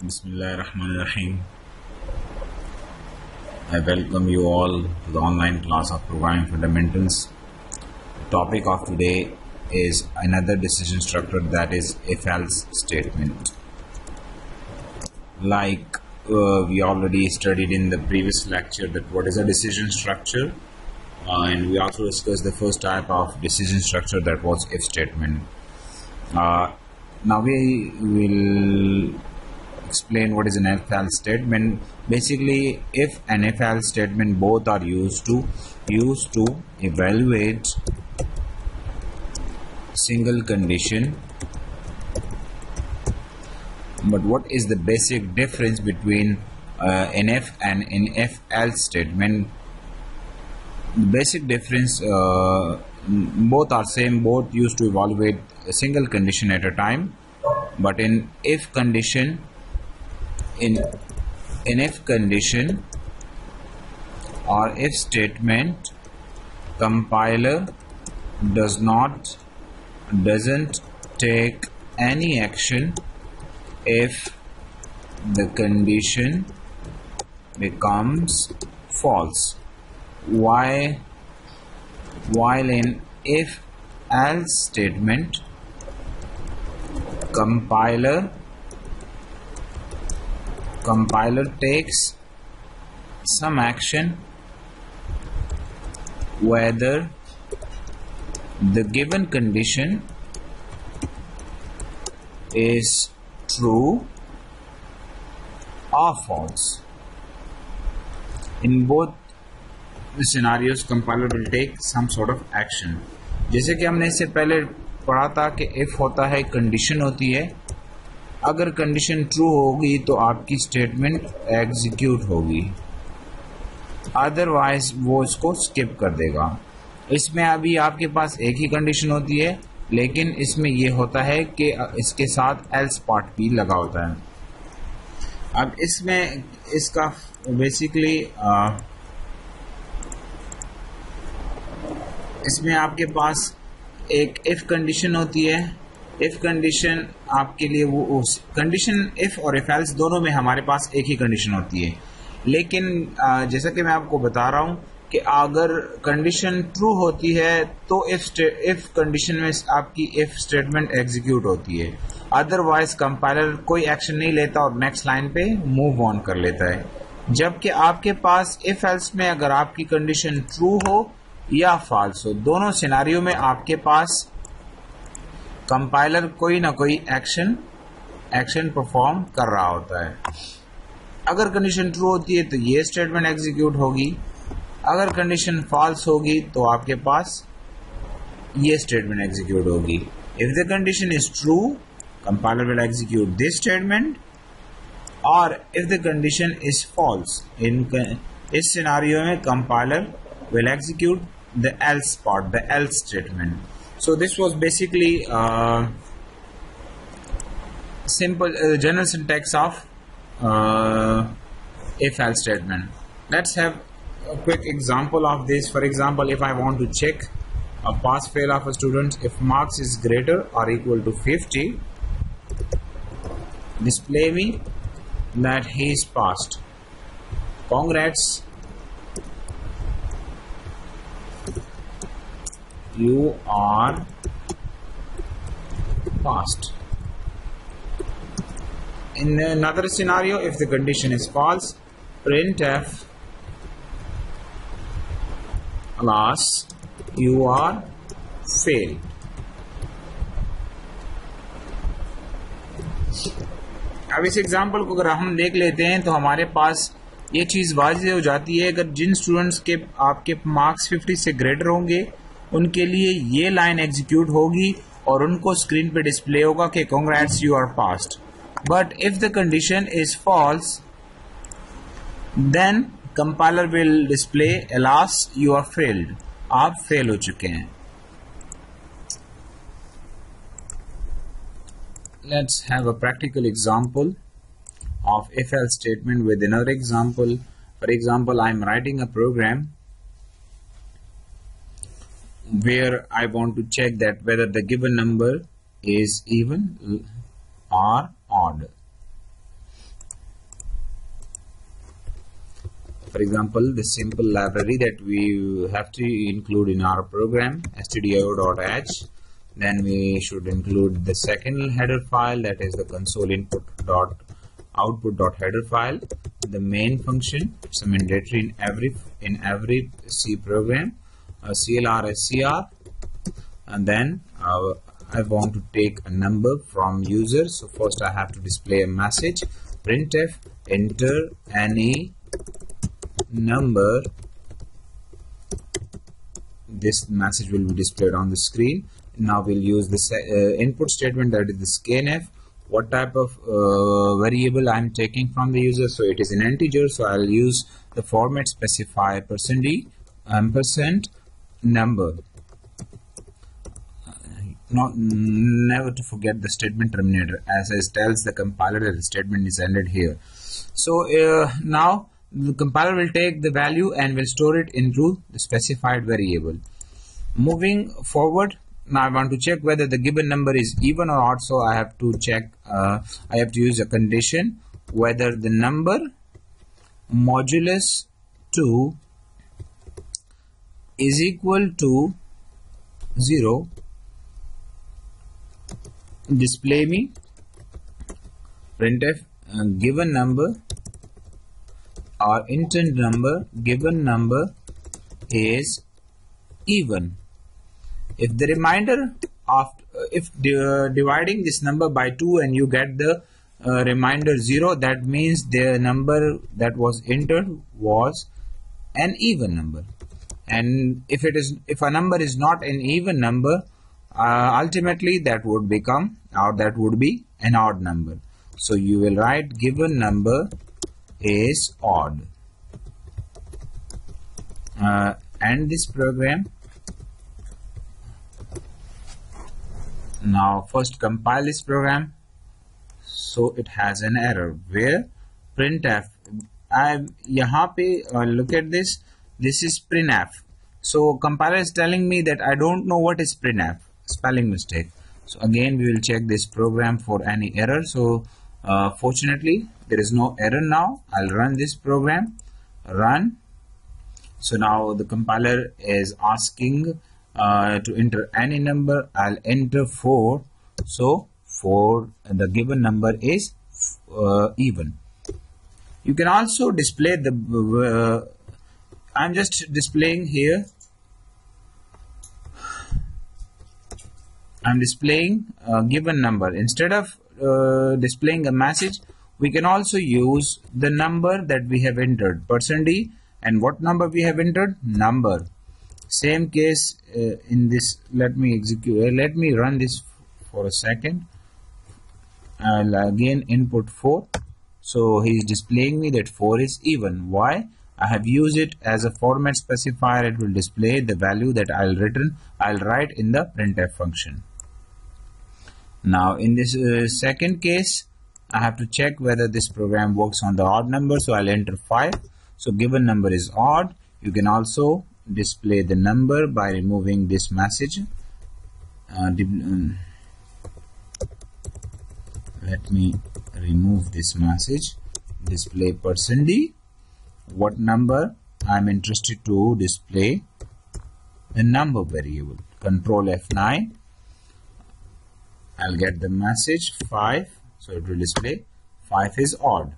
Bismillahirrahmanirrahim. I welcome you all to the online class of Programming Fundamentals. The topic of today is another decision structure, that is if-else statement. Like we already studied in the previous lecture that what is a decision structure, and we also discussed the first type of decision structure, that was if statement. Now we will explain what is an if-else statement. Basically, if and if-else statement both are used to evaluate single condition. But what is the basic difference between an if and an if-else statement? The basic difference, both are same, both used to evaluate a single condition at a time. But in if condition, in if condition or if statement, compiler doesn't take any action if the condition becomes false. While in if else statement, compiler takes some action whether the given condition is true or false. In both the scenarios, compiler will take some sort of action. जैसे कि हमने इससे पहले पढ़ा था कि if होता है, कंडीशन होती है, अगर कंडीशन ट्रू होगी तो आपकी स्टेटमेंट एग्जीक्यूट होगी, अदरवाइज वो इसको स्किप कर देगा। इसमें अभी आपके पास एक ही कंडीशन होती है, लेकिन इसमें ये होता है कि इसके साथ एल्स पार्ट भी लगा होता है। अब इसमें इसका बेसिकली इसमें आपके पास एक इफ कंडीशन होती है। इफ कंडीशन आपके लिए वो कंडीशन इफ और इफ एल्स दोनों में हमारे पास एक ही कंडीशन होती है, लेकिन जैसा कि मैं आपको बता रहा हूं कि अगर कंडीशन ट्रू होती है तो इफ कंडीशन में आपकी इफ स्टेटमेंट एग्जीक्यूट होती है, अदरवाइज कंपाइलर कोई एक्शन नहीं लेता और नेक्स्ट लाइन पे मूव ऑन कर लेता है। जबकि आपके पास इफ एल्स में अगर आपकी कंडीशन ट्रू हो या फॉल्स हो, दोनों सिनारियो में आपके पास कंपाइलर कोई ना कोई एक्शन परफॉर्म कर रहा होता है। अगर कंडीशन ट्रू होती है तो ये स्टेटमेंट एग्जीक्यूट होगी, अगर कंडीशन फॉल्स होगी तो आपके पास ये स्टेटमेंट एग्जीक्यूट होगी। If the condition is true, compiler will execute this statement, और if the condition is false, इस सिनारियो में compiler will execute the else part, the else statement. So this was basically simple general syntax of if else statement. Let's have a quick example of this. For example, if I want to check a pass fail of a student, if marks is greater or equal to 50, display me that he is passed. Congrats, you are passed. In another scenario, if the condition is false, printf, alas, you are failed. अब इस example को अगर हम देख लेते हैं तो हमारे पास ये चीज़ वाज़ेह हो जाती है। अगर जिन स्टूडेंट्स के आपके मार्क्स 50 से ग्रेटर होंगे, उनके लिए ये लाइन एग्जीक्यूट होगी और उनको स्क्रीन पे डिस्प्ले होगा कि congrats, you are passed. But if the condition is false, then compiler will display alas, you are failed, आप फेल हो चुके हैं। Let's have a practical example of if-else statement with another example. For example, I am writing a program where I want to check that whether the given number is even or odd. For example, the simple library that we have to include in our program, stdio.h. Then we should include the second header file, that is the console input.output.header file. The main function, it's mandatory in every C program, CLR SCR, and then I want to take a number from user. So first I have to display a message, printf enter any number. This message will be displayed on the screen. Now we'll use the input statement, that is the scanf. What type of variable I'm taking from the user? So it is an integer, so I'll use the format specify %d ampersand number. Never to forget the statement terminator, as it tells the compiler that the statement is ended here. So now the compiler will take the value and will store it into the specified variable. Moving forward, now I want to check whether the given number is even or odd. So I have to check, I have to use a condition whether the number modulus 2 is equal to 0. Display me printf given number or intent number, given number is even. If the remainder of dividing this number by 2 and you get the remainder 0, that means the number that was entered was an even number. And if a number is not an even number, ultimately that would become, or that would be an odd number. So you will write given number is odd. And this program. Now first compile this program. So it has an error where printf, यहाँ पे look at this, this is printf. So compiler is telling me that I don't know what is printf, spelling mistake. So again we will check this program for any error. So fortunately there is no error now. I'll run this program, run. So now the compiler is asking to enter any number. I'll enter 4. So 4, the given number is even. You can also display the I'm just displaying here. I'm displaying a given number. Instead of displaying a message, we can also use the number that we have entered, %d, and what number we have entered? Number. Same case in this. Let me execute. Let me run this for a second. I'll again input 4. So he is displaying me that 4 is even. Why? I have used it as a format specifier. It will display the value that I'll write in the printf function. Now in this second case, I have to check whether this program works on the odd number. So I'll enter 5. So given number is odd. You can also display the number by removing this message. Let me remove this message. Display %d. What number? I'm interested to display a number variable. Control F9. I'll get the message 5. So it will display 5 is odd.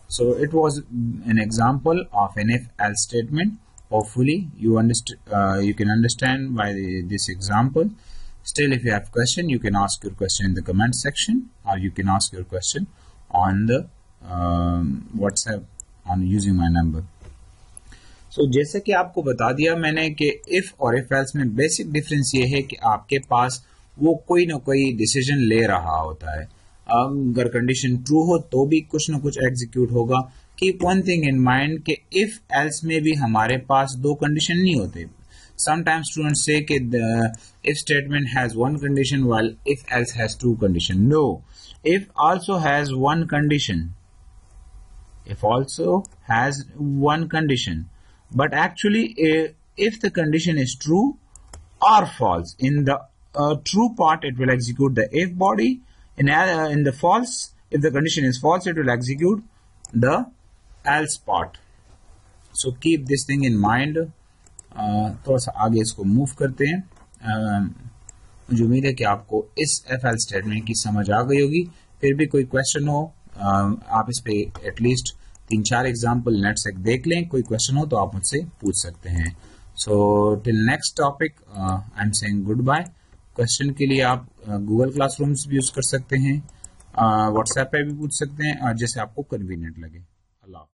So it was an example of an if-else statement. Hopefully you can understand by this example. Still, if you have question, you can ask your question in the comment section, or you can ask your question on the WhatsApp on using my number. So जैसे कि आपको बता दिया मैंने कि if और if else में basic difference ये है कि आपके पास वो कोई ना कोई डिसीजन ले रहा होता है. अगर कंडीशन ट्रू हो तो भी कुछ ना कुछ एग्जीक्यूट होगा. Keep one thing in mind कि इफ एल्स में भी हमारे पास 2 कंडीशन नहीं होते. Sometimes students say that the if statement has one condition while if else has 2 condition. No, if also has one condition. If also has one condition, but actually if the condition is true or false, in the true part it will execute the if body. In the false, if the condition is false, it will execute the else part. So keep this thing in mind. थोड़ा सा आगे इसको move करते हैं। मुझे उम्मीद है कि आपको इस FL स्टेटमेंट की समझ आ गई होगी। फिर भी कोई क्वेश्चन हो, आप इस पे एटलीस्ट 3-4 एग्जाम्पल नेट से देख लें। कोई क्वेश्चन हो तो आप मुझसे पूछ सकते हैं। So till next topic I am saying good bye. Question के लिए आप गूगल क्लासरूम्स भी यूज कर सकते हैं, व्हाट्सएप पे भी पूछ सकते हैं, जैसे आपको कन्वीनियंट लगे। अल्लाह।